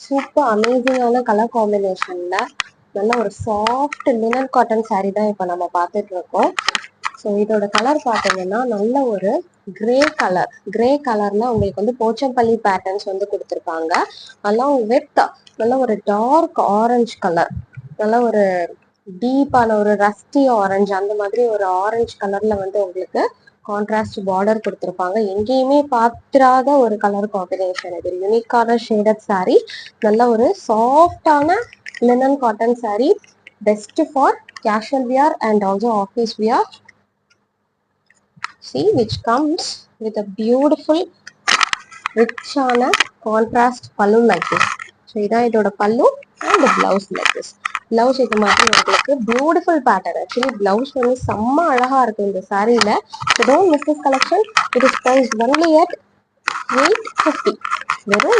Super அமேசிங்கான colour காம்பினேஷன்ல நல்ல ஒரு சாஃப்ட் லினன் காட்டன் சாரீ தான் இப்போ நம்ம பார்த்துட்டு இருக்கோம். ஸோ இதோட கலர் பார்த்தீங்கன்னா நல்ல ஒரு கிரே கலர்ல உங்களுக்கு வந்து போச்சம்பள்ளி பேட்டர்ன்ஸ் வந்து கொடுத்துருப்பாங்க. அலாங் வித் நல்ல ஒரு டார்க் ஆரஞ்சு கலர், நல்ல ஒரு டீப்பான ஒரு ரஸ்டி ஆரஞ்சு, அந்த மாதிரி ஒரு ஆரஞ்சு கலர்ல வந்து உங்களுக்கு கான்ட்ராஸ்ட் பார்டர் கொடுத்துருப்பாங்க. எங்கேயுமே பார்த்திராத ஒரு கலர் காம்பினேஷன். இது யூனிக்கான ஷேடட் சாரீ, நல்ல ஒரு சாஃப்டான linen cotton sari, best for casual wear and also office wear. See, which comes with a beautiful rich on a contrast pallu like this. So இதான் இதோட பல்லு and the blouse like this. Blouse இது மாதிரி உங்களுக்கு beautiful pattern. Actually blouse வந்து செம்ம அழகா இருக்கு இந்த சாரீல. So don't miss this collection. It is priced only at 850. வெறும்